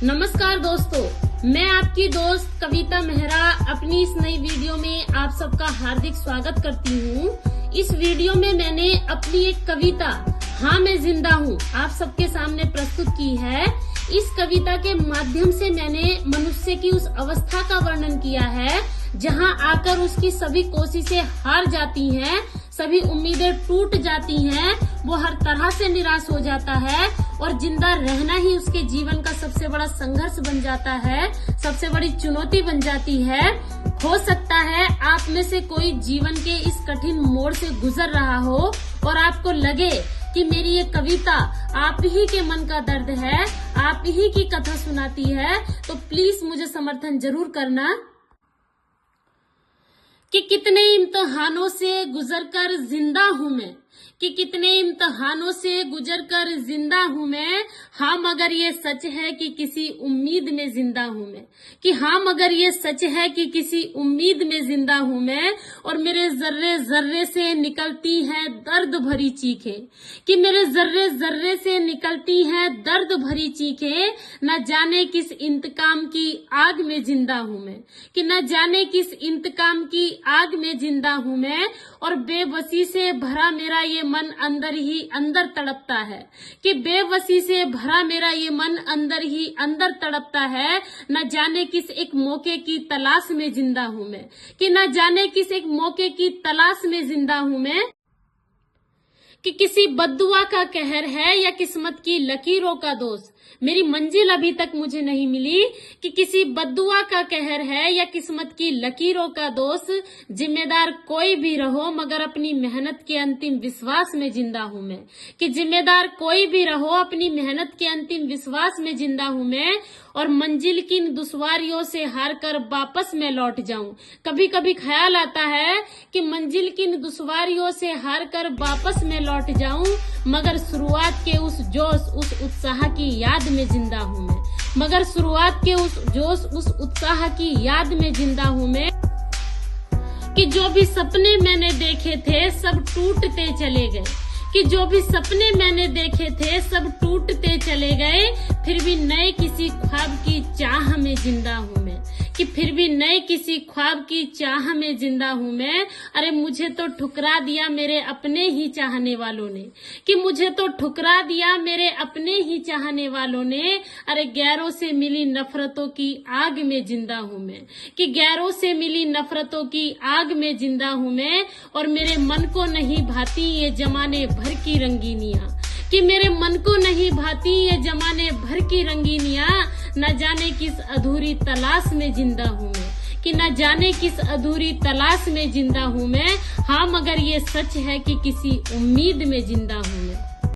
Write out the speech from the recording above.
नमस्कार दोस्तों, मैं आपकी दोस्त कविता मेहरा अपनी इस नई वीडियो में आप सबका हार्दिक स्वागत करती हूँ। इस वीडियो में मैंने अपनी एक कविता हाँ मैं जिंदा हूँ आप सबके सामने प्रस्तुत की है। इस कविता के माध्यम से मैंने मनुष्य की उस अवस्था का वर्णन किया है जहाँ आकर उसकी सभी कोशिशें हार जाती हैं, सभी उम्मीदें टूट जाती हैं, वो हर तरह से निराश हो जाता है और जिंदा रहना ही उसके जीवन का सबसे बड़ा संघर्ष बन जाता है, सबसे बड़ी चुनौती बन जाती है। हो सकता है आप में से कोई जीवन के इस कठिन मोड़ से गुजर रहा हो और आपको लगे कि मेरी ये कविता आप ही के मन का दर्द है, आप ही की कथा सुनाती है, तो प्लीज मुझे समर्थन जरूर करना। कि कितने इम्तिहानों से गुजरकर जिंदा हूँ मैं, कि कितने इम्तिहानों से गुजरकर जिंदा हूँ मैं, हाँ मगर ये सच है कि किसी उम्मीद में जिंदा हूँ मैं, कि हाँ मगर ये सच है कि किसी उम्मीद में जिंदा हूँ मैं। और मेरे जर्रे जर्रे से निकलती हैं दर्द भरी चीखें, कि मेरे जर्रे जर्रे से निकलती हैं दर्द भरी चीखें, न जाने किस इंतकाम की आग में जिंदा हूँ मैं, कि न जाने किस इंतकाम की आग में जिंदा हूँ मैं। और बेबसी से भरा मेरा ये मन अंदर ही अंदर तड़पता है, कि बेबसी से भरा मेरा ये मन अंदर ही अंदर तड़पता है। न जाने किस एक मौके की तलाश में जिंदा हूँ मैं, कि न जाने किस एक मौके की तलाश में जिंदा हूँ मैं। कि किसी बद्दुआ का कहर है या किस्मत की लकीरों का दोष, मेरी मंजिल अभी तक मुझे नहीं मिली। कि किसी बद्दुआ का कहर है या किस्मत की लकीरों का दोष, जिम्मेदार कोई भी रहो मगर अपनी मेहनत के अंतिम विश्वास में जिंदा हूँ मैं, कि जिम्मेदार कोई भी रहो अपनी मेहनत के अंतिम विश्वास में जिंदा हूँ मैं। और मंजिल की इन दुश्वारियों से हार कर वापस मैं लौट जाऊं, कभी कभी ख्याल आता है कि मंजिल की इन दुश्वारियों से हार कर वापस मैं लौट जाऊं, मगर शुरुआत के उस जोश उस उत्साह की याद में जिंदा हूँ मैं, मगर शुरुआत के उस जोश उस उत्साह की याद में जिंदा हूँ मैं। कि जो भी सपने मैंने देखे थे सब टूटते चले गए, कि जो भी सपने मैंने देखे थे सब टूटते चले गए, फिर भी नए किसी ख्वाब की चाह में जिंदा हूँ मैं, कि फिर भी नए किसी ख्वाब की चाह में जिंदा हूँ मैं। अरे मुझे तो ठुकरा दिया मेरे अपने ही चाहने वालों ने, कि मुझे तो ठुकरा दिया मेरे अपने ही चाहने वालों ने। अरे गैरों से मिली नफरतों की आग में जिंदा हूँ मैं, कि गैरों से मिली नफरतों की आग में जिंदा हूँ मैं। और मेरे मन को नहीं भाती ये जमाने भर की रंगीनियां, कि मेरे मन को नहीं भाती ये जमाने भर की रंगीनियां। न जाने किस अधूरी तलाश में जिंदा हूँ मैं, कि न जाने किस अधूरी तलाश में जिंदा हूँ मैं, हाँ मगर ये सच है कि किसी उम्मीद में जिंदा हूँ मैं।